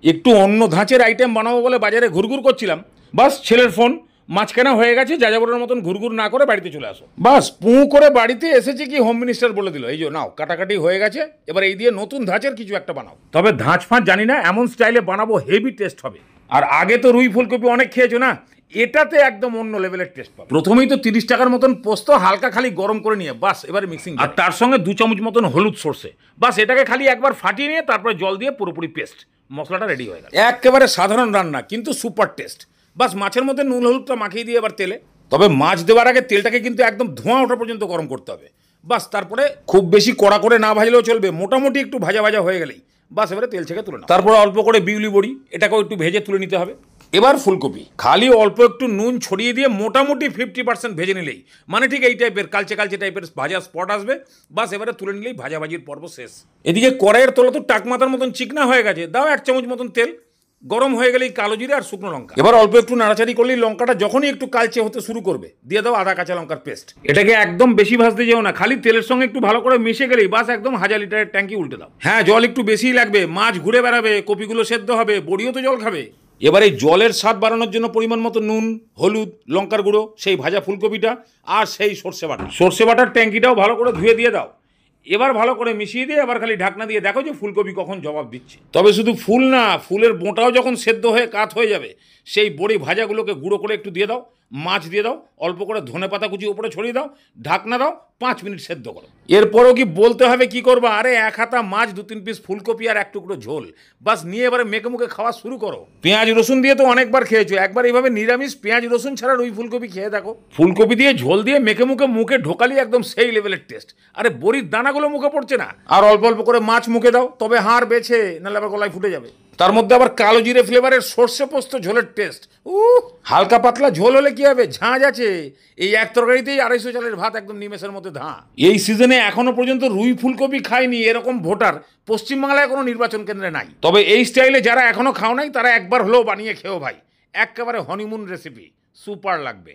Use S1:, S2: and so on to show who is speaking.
S1: একটু অন্য ধাঁচের আইটেম বানাবো বলে বাজারে ঘুরঘুর করছিলাম, বাস ছেলের ফোন, মাঝখানে হয়ে গেছে, যাযাবরের মতন ঘুরঘুর না করে বাড়িতে চলে আসো। বাস পু করে বাড়িতে এসেছে কি হোম মিনিস্টার বলে দিল, এই যে নাও কাটাকাটি হয়ে গেছে, এবার এই দিয়ে নতুন ধাঁচের কিছু একটা বানাও। তবে ধাঁচ ফাঁচ জানি না, এমন স্টাইলে বানাবো হেভি টেস্ট হবে। আর আগে তো রুই ফুলকপি অনেক খেয়েছো না, এটাতে একদম অন্য লেভেলের টেস্ট পাবে। প্রথমেই তো 30 টাকার মতন পোস্ত হালকা খালি গরম করে নিয়ে বাস এবারে মিক্সিং, আর তার সঙ্গে 2 চামচ মতন হলুদ সর্ষে, বাস এটাকে খালি একবার ফাটিয়ে নিয়ে তারপরে জল দিয়ে পুরোপুরি পেস্ট, মশলাটা রেডি হয়ে গেল। একেবারে সাধারণ রান্না কিন্তু সুপার টেস্ট। বাস মাছের মধ্যে নুন হলুদটা মাখিয়ে দিয়ে এবার তেলে, তবে মাছ দেওয়ার আগে তেলটাকে কিন্তু একদম ধোঁয়া ওঠা পর্যন্ত গরম করতে হবে। বাস তারপরে খুব বেশি কড়া করে না ভাজলেও চলবে, মোটামুটি একটু ভাজা ভাজা হয়ে গেলেই বাস এবারে তেল থেকে তুলে নাও। তারপরে অল্প করে বিউলি বড়ি, এটাকেও একটু ভেজে তুলে নিতে হবে। এবার ফুলকপি খালি অল্প একটু নুন ছড়িয়ে দিয়ে মোটামুটি 50% ভেজে নিলেই, মানে ঠিক এই টাইপের কালচে কালচে টাইপের ভাজা স্পট আসবে, বাস এবারে তুলে নিলেই ভাজাভাজির পর্ব শেষ। এদিকে কড়াইয়ের তলা তো টাকমাতার মতন চিকনা হয়ে গেছে, দাও 1 চামচ মতন তেল, গরম হয়ে গেলেই কালো জিরে আর শুকনো লঙ্কা। এবার অল্প একটু নাড়াচাড়ি করলেই লঙ্কাটা যখনই একটু কালচে হতে শুরু করবে দিয়ে দাও আদা কাঁচা লঙ্কার পেস্ট। এটাকে একদম বেশি ভাজতে যেও না, খালি তেলের সঙ্গে একটু ভালো করে মিশে গেলেই বাস একদম 1000 লিটারের ট্যাঙ্কি উল্টে দাও। হ্যাঁ, জল একটু বেশিই লাগবে, মাছ ঘুরে বেড়াবে, কপিগুলো সেদ্ধ হবে, বড়িও তো জল খাবে। এবার এই জলের স্বাদ বাড়ানোর জন্য পরিমাণ মতো নুন, হলুদ, লঙ্কার গুঁড়ো, সেই ভাজা ফুলকপিটা আর সেই সর্ষে বাটার ট্যাঙ্কিটাও ভালো করে ধুয়ে দিয়ে দাও। এবার ভালো করে মিশিয়ে দিয়ে এবার খালি ঢাকনা দিয়ে দেখো যে ফুলকপি কখন জবাব দিচ্ছে। তবে শুধু ফুল না, ফুলের বোঁটাও যখন সেদ্ধ হয়ে কাত হয়ে যাবে, সেই বড়ি ভাজাগুলোকে গুঁড়ো করে একটু দিয়ে দাও, মাছ দিয়ে দাও, অল্প করে ধনেপাতা কুচি উপরে ছড়িয়ে দাও, ঢাকনা দাও, 5 মিনিট সেদ্ধ করো। এরপরও কি বলতে হবে কি করবা, আরে 1 হাতা মাছ, 2-3 পিস ফুলকপি আর 1 টুকরো ঝোল, বাস নিয়ে এবারে মেখে মুখে খাওয়া শুরু করো। পেঁয়াজ রসুন দিয়ে তো অনেকবার খেয়েছো, একবার এইভাবে নিরামিষ পেঁয়াজ রসুন ছাড়া রুই ফুলকপি খেয়ে দেখো। ফুলকপি দিয়ে ঝোল দিয়ে মেখে মুখে ঢোকালি একদম সেই লেভেলের টেস্ট। আরে বড়ির দানাগুলো মুখে পড়ছে না। আর অল্প অল্প করে মাছ মুখে দাও, তবে হাড় বেছে, নাহলে আবার গলায় ফুটে যাবে। তার মধ্যে আবার কালো জিরে ফ্লেভারের সর্ষে পোস্ত ঝোলের টেস্ট। হালকা পাতলা ঝোল হলে কি হবে, ঝাঁঝ আছে। এই এক তরকারিতেই 250 চালের ভাত একদম নিমেষের মধ্যে ধাঁ। এই সিজনে এখনো পর্যন্ত রুই ফুলকপি খায়নি এরকম ভোটার পশ্চিমবাংলায় কোনো নির্বাচন কেন্দ্রে নাই। তবে এই স্টাইলে যারা এখনো খাও নাই তারা একবার হলেও বানিয়ে খেও ভাই, একেবারে হনিমুন রেসিপি, সুপার লাগবে।